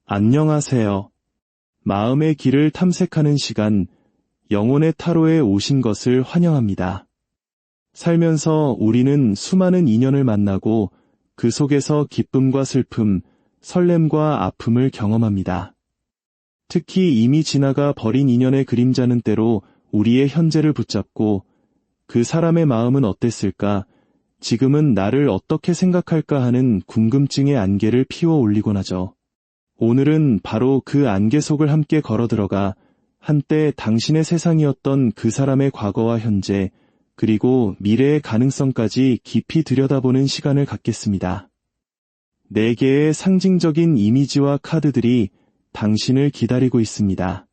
안녕하세요. 마음의 길을 탐색하는 시간, 영혼의 타로에 오신 것을 환영합니다. 살면서 우리는 수많은 인연을 만나고 그 속에서 기쁨과 슬픔, 설렘과 아픔을 경험합니다. 특히 이미 지나가 버린 인연의 그림자는 때로 우리의 현재를 붙잡고 그 사람의 마음은 어땠을까, 지금은 나를 어떻게 생각할까 하는 궁금증의 안개를 피워 올리곤 하죠. 오늘은 바로 그 안개 속을 함께 걸어들어가 한때 당신의 세상이었던 그 사람의 과거와 현재, 그리고 미래의 가능성까지 깊이 들여다보는 시간을 갖겠습니다. 4개의 상징적인 이미지와 카드들이 당신을 기다리고 있습니다.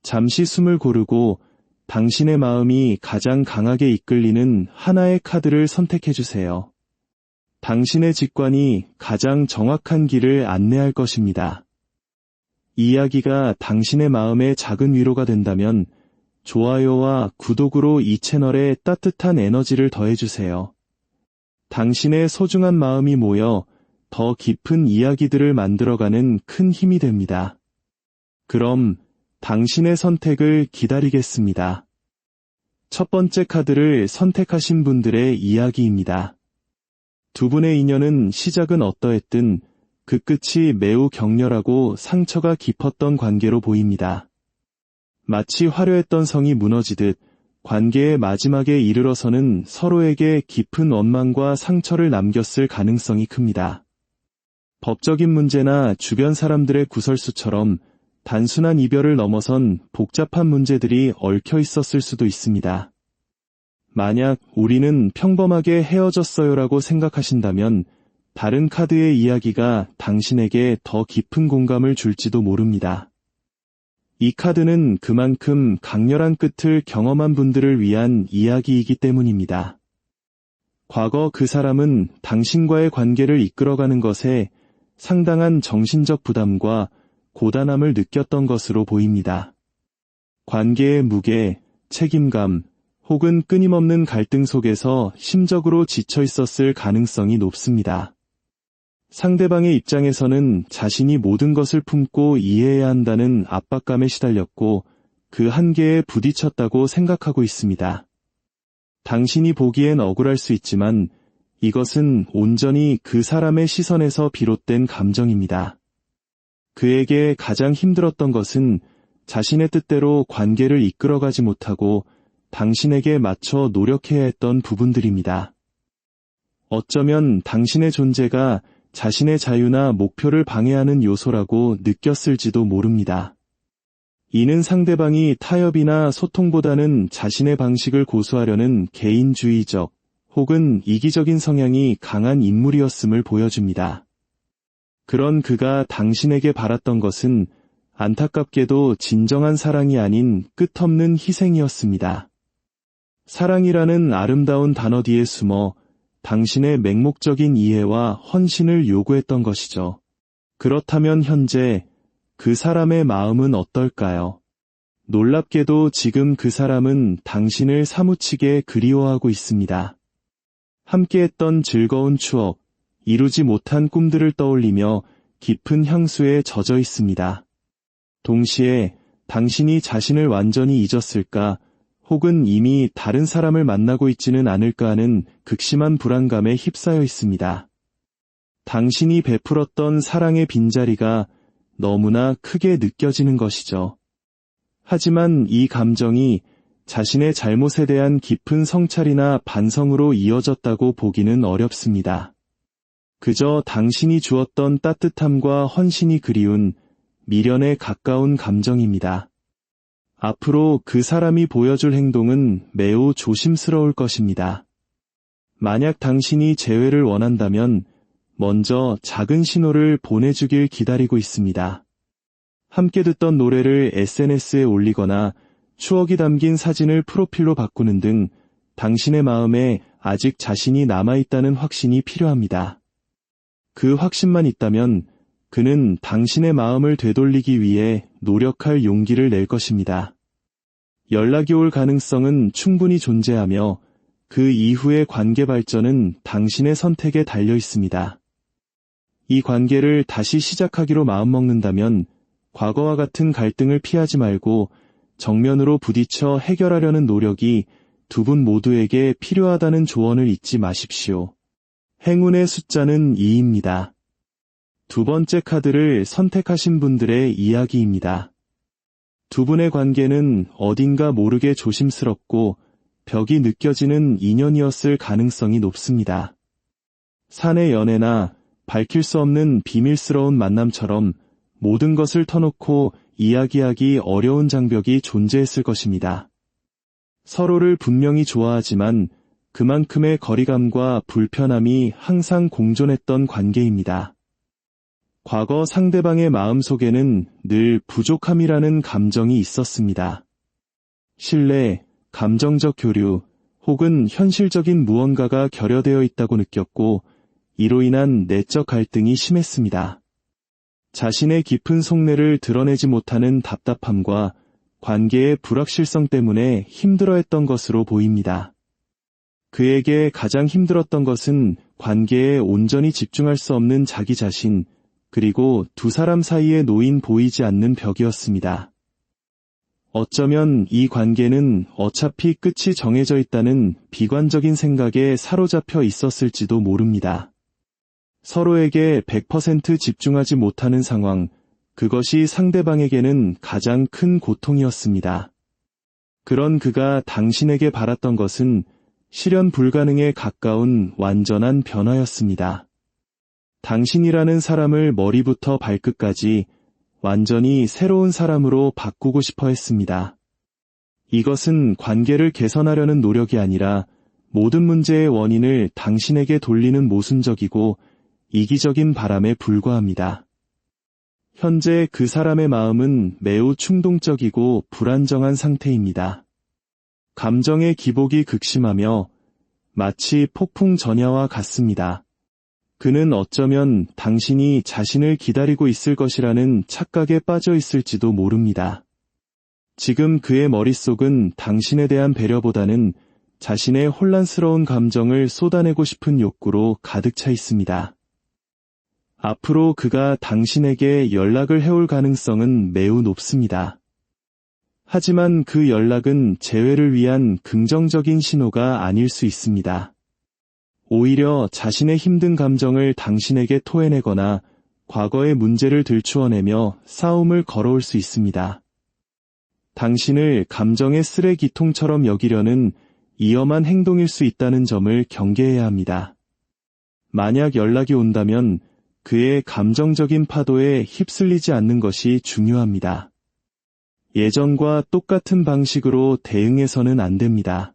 잠시 숨을 고르고 당신의 마음이 가장 강하게 이끌리는 하나의 카드를 선택해주세요. 당신의 직관이 가장 정확한 길을 안내할 것입니다. 이야기가 당신의 마음에 작은 위로가 된다면 좋아요와 구독으로 이 채널에 따뜻한 에너지를 더해주세요. 당신의 소중한 마음이 모여 더 깊은 이야기들을 만들어가는 큰 힘이 됩니다. 그럼 당신의 선택을 기다리겠습니다. 첫 번째 카드를 선택하신 분들의 이야기입니다. 두 분의 인연은 시작은 어떠했든 그 끝이 매우 격렬하고 상처가 깊었던 관계로 보입니다. 마치 화려했던 성이 무너지듯 관계의 마지막에 이르러서는 서로에게 깊은 원망과 상처를 남겼을 가능성이 큽니다. 법적인 문제나 주변 사람들의 구설수처럼 단순한 이별을 넘어선 복잡한 문제들이 얽혀 있었을 수도 있습니다. 만약 우리는 평범하게 헤어졌어요라고 생각하신다면 다른 카드의 이야기가 당신에게 더 깊은 공감을 줄지도 모릅니다. 이 카드는 그만큼 강렬한 끝을 경험한 분들을 위한 이야기이기 때문입니다. 과거 그 사람은 당신과의 관계를 이끌어가는 것에 상당한 정신적 부담과 고단함을 느꼈던 것으로 보입니다. 관계의 무게, 책임감, 혹은 끊임없는 갈등 속에서 심적으로 지쳐 있었을 가능성이 높습니다. 상대방의 입장에서는 자신이 모든 것을 품고 이해해야 한다는 압박감에 시달렸고 그 한계에 부딪혔다고 생각하고 있습니다. 당신이 보기엔 억울할 수 있지만 이것은 온전히 그 사람의 시선에서 비롯된 감정입니다. 그에게 가장 힘들었던 것은 자신의 뜻대로 관계를 이끌어가지 못하고 당신에게 맞춰 노력해야 했던 부분들입니다. 어쩌면 당신의 존재가 자신의 자유나 목표를 방해하는 요소라고 느꼈을지도 모릅니다. 이는 상대방이 타협이나 소통보다는 자신의 방식을 고수하려는 개인주의적 혹은 이기적인 성향이 강한 인물이었음을 보여줍니다. 그런 그가 당신에게 바랐던 것은 안타깝게도 진정한 사랑이 아닌 끝없는 희생이었습니다. 사랑이라는 아름다운 단어 뒤에 숨어 당신의 맹목적인 이해와 헌신을 요구했던 것이죠. 그렇다면 현재 그 사람의 마음은 어떨까요? 놀랍게도 지금 그 사람은 당신을 사무치게 그리워하고 있습니다. 함께했던 즐거운 추억, 이루지 못한 꿈들을 떠올리며 깊은 향수에 젖어 있습니다. 동시에 당신이 자신을 완전히 잊었을까, 혹은 이미 다른 사람을 만나고 있지는 않을까 하는 극심한 불안감에 휩싸여 있습니다. 당신이 베풀었던 사랑의 빈자리가 너무나 크게 느껴지는 것이죠. 하지만 이 감정이 자신의 잘못에 대한 깊은 성찰이나 반성으로 이어졌다고 보기는 어렵습니다. 그저 당신이 주었던 따뜻함과 헌신이 그리운 미련에 가까운 감정입니다. 앞으로 그 사람이 보여줄 행동은 매우 조심스러울 것입니다. 만약 당신이 재회를 원한다면 먼저 작은 신호를 보내주길 기다리고 있습니다. 함께 듣던 노래를 SNS에 올리거나 추억이 담긴 사진을 프로필로 바꾸는 등 당신의 마음에 아직 자신이 남아있다는 확신이 필요합니다. 그 확신만 있다면 그는 당신의 마음을 되돌리기 위해 노력할 용기를 낼 것입니다. 연락이 올 가능성은 충분히 존재하며 그 이후의 관계 발전은 당신의 선택에 달려 있습니다. 이 관계를 다시 시작하기로 마음먹는다면 과거와 같은 갈등을 피하지 말고 정면으로 부딪혀 해결하려는 노력이 두 분 모두에게 필요하다는 조언을 잊지 마십시오. 행운의 숫자는 2입니다. 두 번째 카드를 선택하신 분들의 이야기입니다. 두 분의 관계는 어딘가 모르게 조심스럽고 벽이 느껴지는 인연이었을 가능성이 높습니다. 사내 연애나 밝힐 수 없는 비밀스러운 만남처럼 모든 것을 터놓고 이야기하기 어려운 장벽이 존재했을 것입니다. 서로를 분명히 좋아하지만 그만큼의 거리감과 불편함이 항상 공존했던 관계입니다. 과거 상대방의 마음속에는 늘 부족함이라는 감정이 있었습니다. 신뢰, 감정적 교류, 혹은 현실적인 무언가가 결여되어 있다고 느꼈고 이로 인한 내적 갈등이 심했습니다. 자신의 깊은 속내를 드러내지 못하는 답답함과 관계의 불확실성 때문에 힘들어했던 것으로 보입니다. 그에게 가장 힘들었던 것은 관계에 온전히 집중할 수 없는 자기 자신, 그리고 두 사람 사이에 놓인 보이지 않는 벽이었습니다. 어쩌면 이 관계는 어차피 끝이 정해져 있다는 비관적인 생각에 사로잡혀 있었을지도 모릅니다. 서로에게 100% 집중하지 못하는 상황, 그것이 상대방에게는 가장 큰 고통이었습니다. 그런 그가 당신에게 바랐던 것은 실현 불가능에 가까운 완전한 변화였습니다. 당신이라는 사람을 머리부터 발끝까지 완전히 새로운 사람으로 바꾸고 싶어 했습니다. 이것은 관계를 개선하려는 노력이 아니라 모든 문제의 원인을 당신에게 돌리는 모순적이고 이기적인 바람에 불과합니다. 현재 그 사람의 마음은 매우 충동적이고 불안정한 상태입니다. 감정의 기복이 극심하며 마치 폭풍 전야와 같습니다. 그는 어쩌면 당신이 자신을 기다리고 있을 것이라는 착각에 빠져 있을지도 모릅니다. 지금 그의 머릿속은 당신에 대한 배려보다는 자신의 혼란스러운 감정을 쏟아내고 싶은 욕구로 가득 차 있습니다. 앞으로 그가 당신에게 연락을 해올 가능성은 매우 높습니다. 하지만 그 연락은 재회를 위한 긍정적인 신호가 아닐 수 있습니다. 오히려 자신의 힘든 감정을 당신에게 토해내거나 과거의 문제를 들추어내며 싸움을 걸어올 수 있습니다. 당신을 감정의 쓰레기통처럼 여기려는 위험한 행동일 수 있다는 점을 경계해야 합니다. 만약 연락이 온다면 그의 감정적인 파도에 휩쓸리지 않는 것이 중요합니다. 예전과 똑같은 방식으로 대응해서는 안 됩니다.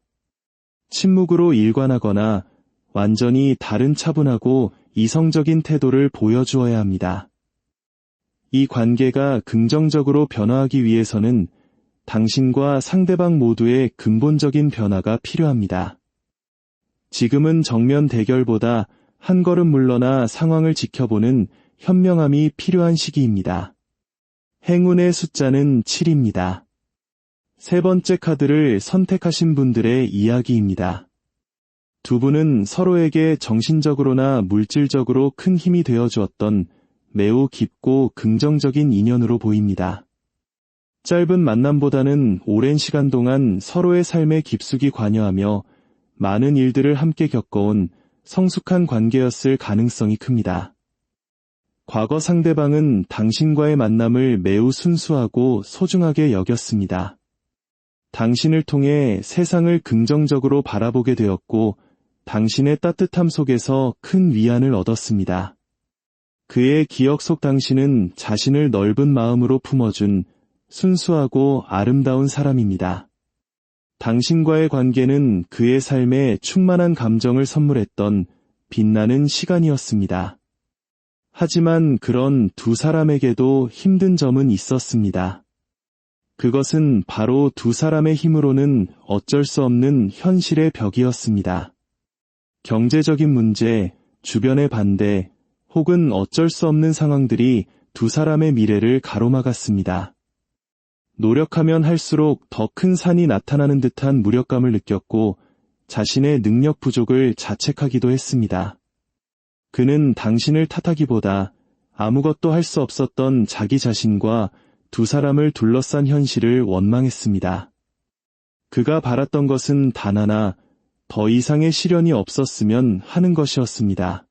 침묵으로 일관하거나 완전히 다른 차분하고 이성적인 태도를 보여주어야 합니다. 이 관계가 긍정적으로 변화하기 위해서는 당신과 상대방 모두의 근본적인 변화가 필요합니다. 지금은 정면 대결보다 한 걸음 물러나 상황을 지켜보는 현명함이 필요한 시기입니다. 행운의 숫자는 7입니다. 세 번째 카드를 선택하신 분들의 이야기입니다. 두 분은 서로에게 정신적으로나 물질적으로 큰 힘이 되어주었던 매우 깊고 긍정적인 인연으로 보입니다. 짧은 만남보다는 오랜 시간 동안 서로의 삶에 깊숙이 관여하며 많은 일들을 함께 겪어온 성숙한 관계였을 가능성이 큽니다. 과거 상대방은 당신과의 만남을 매우 순수하고 소중하게 여겼습니다. 당신을 통해 세상을 긍정적으로 바라보게 되었고 당신의 따뜻함 속에서 큰 위안을 얻었습니다. 그의 기억 속 당신은 자신을 넓은 마음으로 품어준 순수하고 아름다운 사람입니다. 당신과의 관계는 그의 삶에 충만한 감정을 선물했던 빛나는 시간이었습니다. 하지만 그런 두 사람에게도 힘든 점은 있었습니다. 그것은 바로 두 사람의 힘으로는 어쩔 수 없는 현실의 벽이었습니다. 경제적인 문제, 주변의 반대, 혹은 어쩔 수 없는 상황들이 두 사람의 미래를 가로막았습니다. 노력하면 할수록 더 큰 산이 나타나는 듯한 무력감을 느꼈고 자신의 능력 부족을 자책하기도 했습니다. 그는 당신을 탓하기보다 아무것도 할 수 없었던 자기 자신과 두 사람을 둘러싼 현실을 원망했습니다. 그가 바랐던 것은 단 하나, 더 이상의 시련이 없었으면 하는 것이었습니다.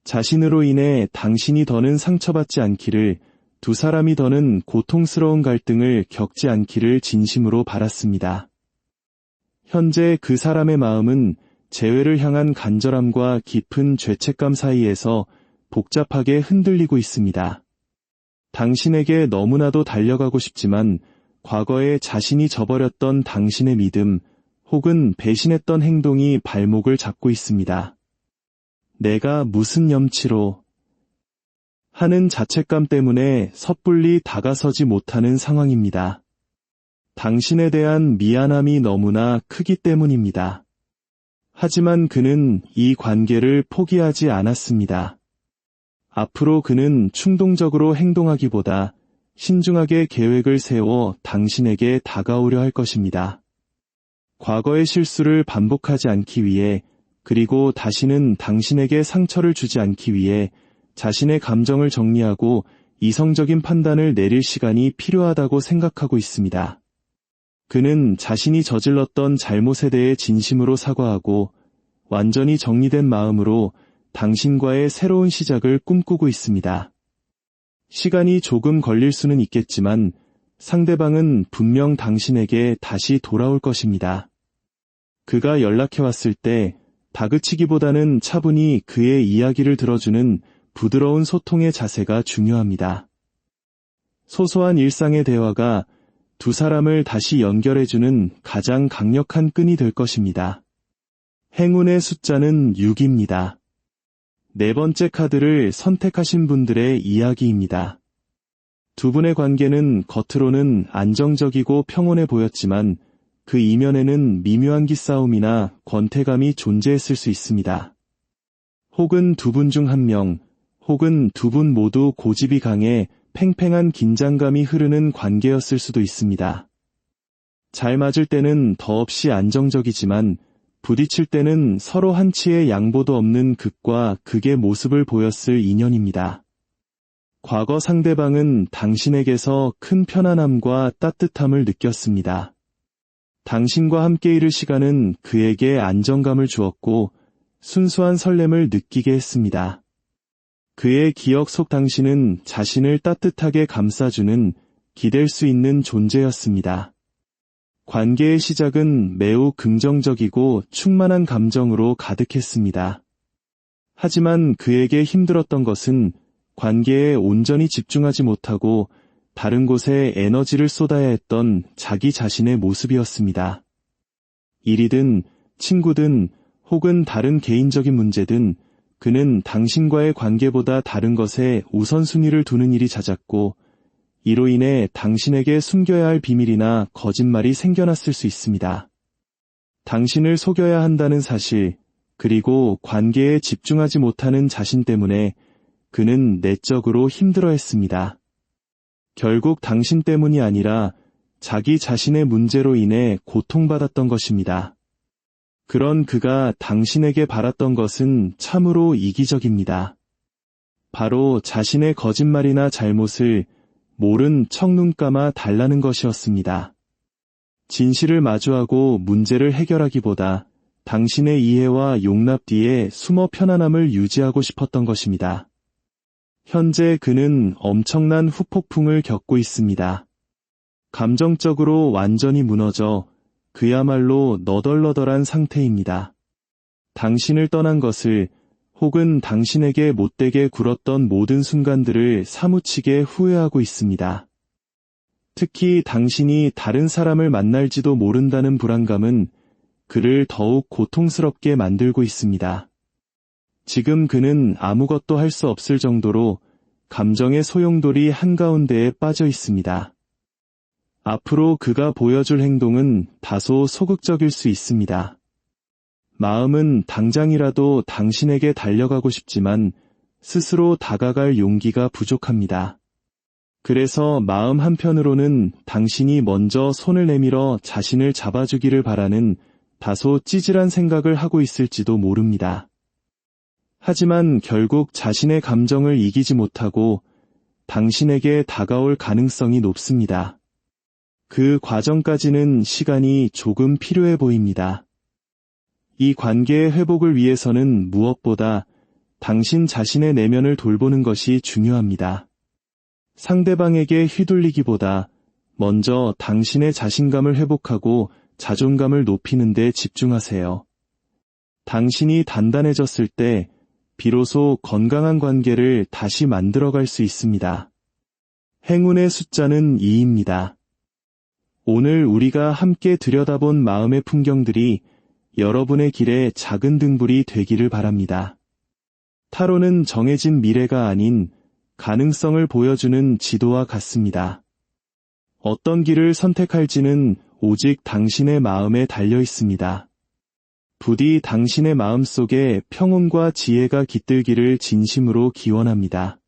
자신으로 인해 당신이 더는 상처받지 않기를, 두 사람이 더는 고통스러운 갈등을 겪지 않기를 진심으로 바랐습니다. 현재 그 사람의 마음은 재회를 향한 간절함과 깊은 죄책감 사이에서 복잡하게 흔들리고 있습니다. 당신에게 너무나도 달려가고 싶지만 과거에 자신이 저버렸던 당신의 믿음 혹은 배신했던 행동이 발목을 잡고 있습니다. 내가 무슨 염치로 하는 자책감 때문에 섣불리 다가서지 못하는 상황입니다. 당신에 대한 미안함이 너무나 크기 때문입니다. 하지만 그는 이 관계를 포기하지 않았습니다. 앞으로 그는 충동적으로 행동하기보다 신중하게 계획을 세워 당신에게 다가오려 할 것입니다. 과거의 실수를 반복하지 않기 위해, 그리고 다시는 당신에게 상처를 주지 않기 위해 자신의 감정을 정리하고 이성적인 판단을 내릴 시간이 필요하다고 생각하고 있습니다. 그는 자신이 저질렀던 잘못에 대해 진심으로 사과하고 완전히 정리된 마음으로 당신과의 새로운 시작을 꿈꾸고 있습니다. 시간이 조금 걸릴 수는 있겠지만 상대방은 분명 당신에게 다시 돌아올 것입니다. 그가 연락해왔을 때 다그치기보다는 차분히 그의 이야기를 들어주는 부드러운 소통의 자세가 중요합니다. 소소한 일상의 대화가 두 사람을 다시 연결해주는 가장 강력한 끈이 될 것입니다. 행운의 숫자는 6입니다. 네 번째 카드를 선택하신 분들의 이야기입니다. 두 분의 관계는 겉으로는 안정적이고 평온해 보였지만 그 이면에는 미묘한 기싸움이나 권태감이 존재했을 수 있습니다. 혹은 두 분 중 한 명, 혹은 두 분 모두 고집이 강해 팽팽한 긴장감이 흐르는 관계였을 수도 있습니다. 잘 맞을 때는 더없이 안정적이지만 부딪힐 때는 서로 한치의 양보도 없는 극과 극의 모습을 보였을 인연입니다. 과거 상대방은 당신에게서 큰 편안함과 따뜻함을 느꼈습니다. 당신과 함께 이룰 시간은 그에게 안정감을 주었고 순수한 설렘을 느끼게 했습니다. 그의 기억 속 당신은 자신을 따뜻하게 감싸주는 기댈 수 있는 존재였습니다. 관계의 시작은 매우 긍정적이고 충만한 감정으로 가득했습니다. 하지만 그에게 힘들었던 것은 관계에 온전히 집중하지 못하고 다른 곳에 에너지를 쏟아야 했던 자기 자신의 모습이었습니다. 일이든 친구든 혹은 다른 개인적인 문제든 그는 당신과의 관계보다 다른 것에 우선순위를 두는 일이 잦았고 이로 인해 당신에게 숨겨야 할 비밀이나 거짓말이 생겨났을 수 있습니다. 당신을 속여야 한다는 사실, 그리고 관계에 집중하지 못하는 자신 때문에 그는 내적으로 힘들어했습니다. 결국 당신 때문이 아니라 자기 자신의 문제로 인해 고통받았던 것입니다. 그런 그가 당신에게 바랐던 것은 참으로 이기적입니다. 바로 자신의 거짓말이나 잘못을 모른 척 눈 감아 달라는 것이었습니다. 진실을 마주하고 문제를 해결하기보다 당신의 이해와 용납 뒤에 숨어 편안함을 유지하고 싶었던 것입니다. 현재 그는 엄청난 후폭풍을 겪고 있습니다. 감정적으로 완전히 무너져 그야말로 너덜너덜한 상태입니다. 당신을 떠난 것을 혹은 당신에게 못되게 굴었던 모든 순간들을 사무치게 후회하고 있습니다. 특히 당신이 다른 사람을 만날지도 모른다는 불안감은 그를 더욱 고통스럽게 만들고 있습니다. 지금 그는 아무것도 할 수 없을 정도로 감정의 소용돌이 한가운데에 빠져 있습니다. 앞으로 그가 보여줄 행동은 다소 소극적일 수 있습니다. 마음은 당장이라도 당신에게 달려가고 싶지만 스스로 다가갈 용기가 부족합니다. 그래서 마음 한편으로는 당신이 먼저 손을 내밀어 자신을 잡아주기를 바라는 다소 찌질한 생각을 하고 있을지도 모릅니다. 하지만 결국 자신의 감정을 이기지 못하고 당신에게 다가올 가능성이 높습니다. 그 과정까지는 시간이 조금 필요해 보입니다. 이 관계의 회복을 위해서는 무엇보다 당신 자신의 내면을 돌보는 것이 중요합니다. 상대방에게 휘둘리기보다 먼저 당신의 자신감을 회복하고 자존감을 높이는 데 집중하세요. 당신이 단단해졌을 때 비로소 건강한 관계를 다시 만들어갈 수 있습니다. 행운의 숫자는 2입니다. 오늘 우리가 함께 들여다본 마음의 풍경들이 여러분의 길에 작은 등불이 되기를 바랍니다. 타로는 정해진 미래가 아닌 가능성을 보여주는 지도와 같습니다. 어떤 길을 선택할지는 오직 당신의 마음에 달려 있습니다. 부디 당신의 마음속에 평온과 지혜가 깃들기를 진심으로 기원합니다.